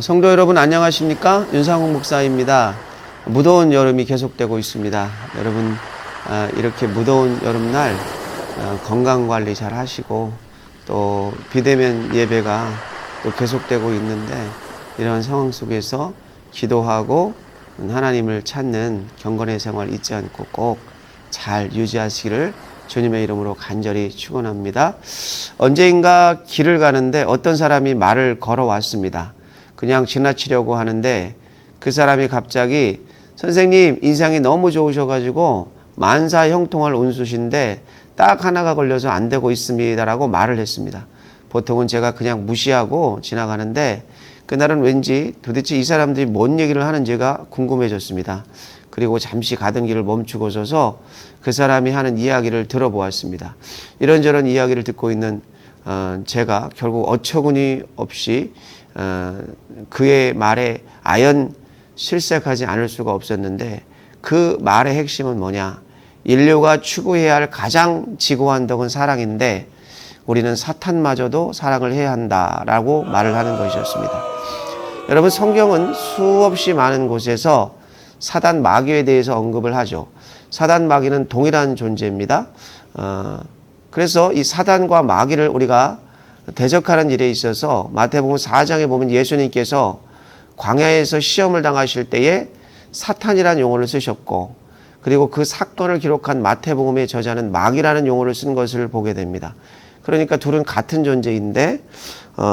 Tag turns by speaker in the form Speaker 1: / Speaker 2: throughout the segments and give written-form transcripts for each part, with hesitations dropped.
Speaker 1: 성도 여러분 안녕하십니까? 윤상홍 목사입니다. 무더운 여름이 계속되고 있습니다. 여러분 이렇게 무더운 여름날 건강관리 잘 하시고 또 비대면 예배가 또 계속되고 있는데 이런 상황 속에서 기도하고 하나님을 찾는 경건의 생활 잊지 않고 꼭 잘 유지하시기를 주님의 이름으로 간절히 축원합니다. 언제인가 길을 가는데 어떤 사람이 말을 걸어왔습니다. 그냥 지나치려고 하는데 그 사람이 갑자기 선생님 인상이 너무 좋으셔가지고 만사 형통할 운수신데 딱 하나가 걸려서 안 되고 있습니다 라고 말을 했습니다. 보통은 제가 그냥 무시하고 지나가는데 그날은 왠지 도대체 이 사람들이 뭔 얘기를 하는지가 궁금해졌습니다. 그리고 잠시 가던 길을 멈추고 서서 그 사람이 하는 이야기를 들어보았습니다. 이런저런 이야기를 듣고 있는 제가 결국 어처구니 없이 그의 말에 아연 실색하지 않을 수가 없었는데 그 말의 핵심은 뭐냐? 인류가 추구해야 할 가장 지고한 덕은 사랑인데 우리는 사탄마저도 사랑을 해야 한다라고 말을 하는 것이었습니다. 여러분 성경은 수없이 많은 곳에서 사단 마귀에 대해서 언급을 하죠. 사단 마귀는 동일한 존재입니다. 그래서 이 사단과 마귀를 우리가 대적하는 일에 있어서 마태복음 4장에 보면 예수님께서 광야에서 시험을 당하실 때에 사탄이라는 용어를 쓰셨고 그리고 그 사건을 기록한 마태복음의 저자는 마귀라는 용어를 쓴 것을 보게 됩니다. 그러니까 둘은 같은 존재인데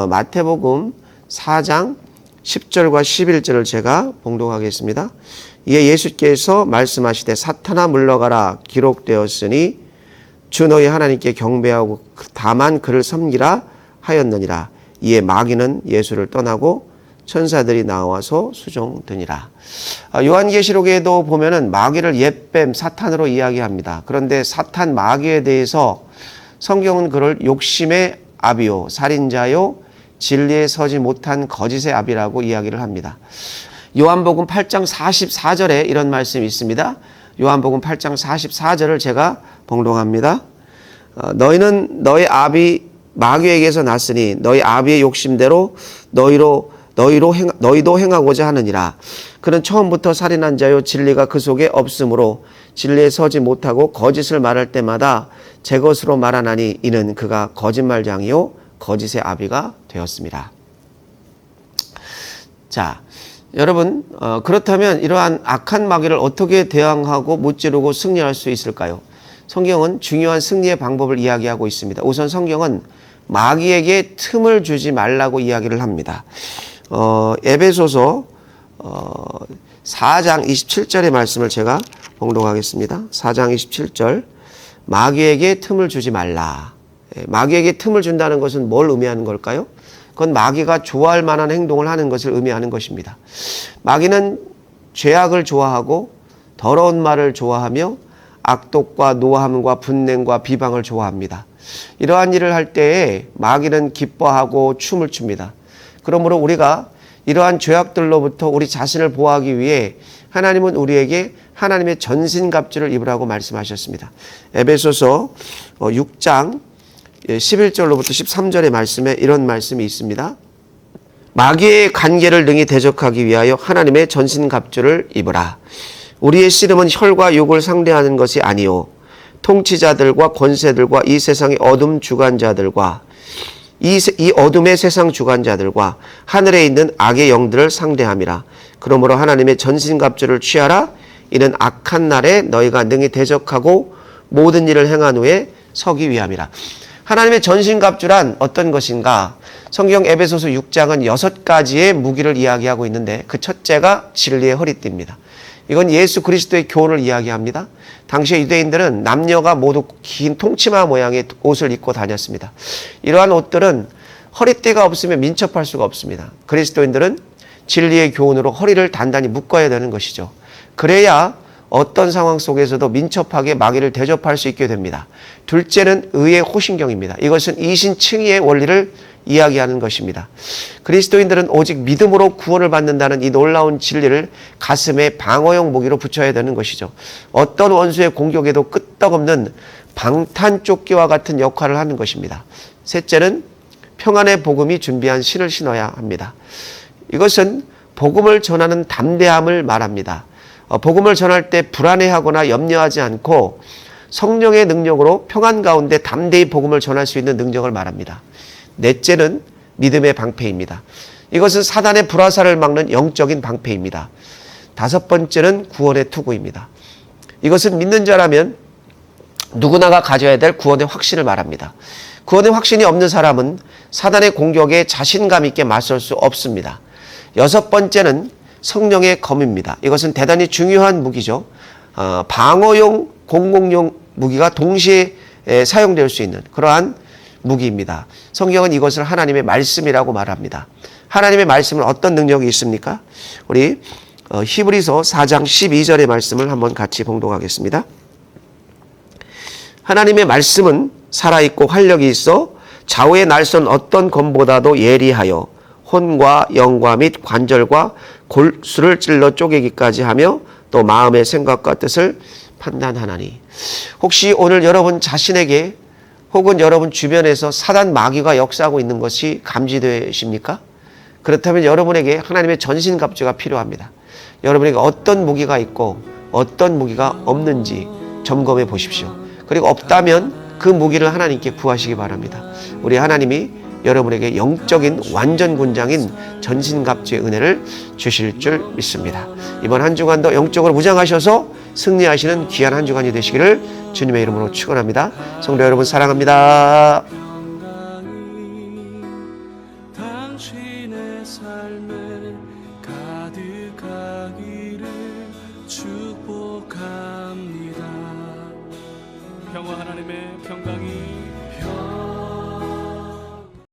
Speaker 1: 마태복음 4장 10절과 11절을 제가 봉독하겠습니다. 이에 예수께서 말씀하시되 사탄아 물러가라 기록되었으니 주 너희 하나님께 경배하고 다만 그를 섬기라 하였느니라. 이에 마귀는 예수를 떠나고 천사들이 나와서 수종드니라. 요한계시록에도 보면은 마귀를 옛뱀 사탄으로 이야기합니다. 그런데 사탄 마귀에 대해서 성경은 그를 욕심의 아비요 살인자요 진리에 서지 못한 거짓의 아비라고 이야기를 합니다. 요한복음 8장 44절에 이런 말씀이 있습니다. 요한복음 8장 44절을 제가 봉독합니다. 너희는 너희 아비 마귀에게서 났으니 너희 아비의 욕심대로 너희도 행하고자 하느니라. 그는 처음부터 살인한 자요 진리가 그 속에 없으므로 진리에 서지 못하고 거짓을 말할 때마다 제 것으로 말하나니 이는 그가 거짓말장이요 거짓의 아비가 되었습니다. 자, 여러분 그렇다면 이러한 악한 마귀를 어떻게 대항하고 무찌르고 승리할 수 있을까요? 성경은 중요한 승리의 방법을 이야기하고 있습니다. 우선 성경은 마귀에게 틈을 주지 말라고 이야기를 합니다. 에베소서 4장 27절의 말씀을 제가 봉독하겠습니다. 4장 27절 마귀에게 틈을 주지 말라. 마귀에게 틈을 준다는 것은 뭘 의미하는 걸까요? 그건 마귀가 좋아할 만한 행동을 하는 것을 의미하는 것입니다. 마귀는 죄악을 좋아하고 더러운 말을 좋아하며 악독과 노함과 분냉과 비방을 좋아합니다. 이러한 일을 할 때에 마귀는 기뻐하고 춤을 춥니다. 그러므로 우리가 이러한 죄악들로부터 우리 자신을 보호하기 위해 하나님은 우리에게 하나님의 전신갑주를 입으라고 말씀하셨습니다. 에베소서 6장 11절로부터 13절의 말씀에 이런 말씀이 있습니다. 마귀의 관계를 능히 대적하기 위하여 하나님의 전신갑주를 입으라. 우리의 씨름은 혈과 육을 상대하는 것이 아니요 통치자들과 권세들과 이 세상의 어둠 주관자들과 이 어둠의 세상 주관자들과 하늘에 있는 악의 영들을 상대함이라. 그러므로 하나님의 전신갑주를 취하라. 이는 악한 날에 너희가 능히 대적하고 모든 일을 행한 후에 서기 위함이라. 하나님의 전신갑주란 어떤 것인가? 성경 에베소서 6장은 6가지의 무기를 이야기하고 있는데 그 첫째가 진리의 허리띠입니다. 이건 예수 그리스도의 교훈을 이야기합니다. 당시의 유대인들은 남녀가 모두 긴 통치마 모양의 옷을 입고 다녔습니다. 이러한 옷들은 허리띠가 없으면 민첩할 수가 없습니다. 그리스도인들은 진리의 교훈으로 허리를 단단히 묶어야 되는 것이죠. 그래야 어떤 상황 속에서도 민첩하게 마귀를 대접할 수 있게 됩니다. 둘째는 의의 호신경입니다. 이것은 이신칭의의 원리를 이야기하는 것입니다. 그리스도인들은 오직 믿음으로 구원을 받는다는 이 놀라운 진리를 가슴에 방어용 무기로 붙여야 되는 것이죠. 어떤 원수의 공격에도 끄떡없는 방탄조끼와 같은 역할을 하는 것입니다. 셋째는 평안의 복음이 준비한 신을 신어야 합니다. 이것은 복음을 전하는 담대함을 말합니다. 복음을 전할 때 불안해하거나 염려하지 않고 성령의 능력으로 평안 가운데 담대히 복음을 전할 수 있는 능력을 말합니다. 넷째는 믿음의 방패입니다. 이것은 사단의 불화살을 막는 영적인 방패입니다. 다섯 번째는 구원의 투구입니다. 이것은 믿는 자라면 누구나가 가져야 될 구원의 확신을 말합니다. 구원의 확신이 없는 사람은 사단의 공격에 자신감 있게 맞설 수 없습니다. 여섯 번째는 성령의 검입니다. 이것은 대단히 중요한 무기죠. 방어용, 공공용 무기가 동시에 사용될 수 있는 그러한 무기입니다. 성경은 이것을 하나님의 말씀이라고 말합니다. 하나님의 말씀은 어떤 능력이 있습니까? 우리 히브리서 4장 12절의 말씀을 한번 같이 봉독하겠습니다. 하나님의 말씀은 살아있고 활력이 있어 좌우의 날선 어떤 검보다도 예리하여 혼과 영과 및 관절과 골수를 찔러 쪼개기까지 하며 또 마음의 생각과 뜻을 판단하나니. 혹시 오늘 여러분 자신에게 혹은 여러분 주변에서 사단 마귀가 역사하고 있는 것이 감지되십니까? 그렇다면 여러분에게 하나님의 전신갑주가 필요합니다. 여러분에게 어떤 무기가 있고 어떤 무기가 없는지 점검해 보십시오. 그리고 없다면 그 무기를 하나님께 구하시기 바랍니다. 우리 하나님이 여러분에게 영적인 완전 군장인 전신갑주의 은혜를 주실 줄 믿습니다. 이번 한 주간도 영적으로 무장하셔서 승리하시는 귀한 한 주간이 되시기를 주님의 이름으로 축원합니다. 성도 여러분 사랑합니다.
Speaker 2: 당신의 삶에 가득하기를 축복합니다.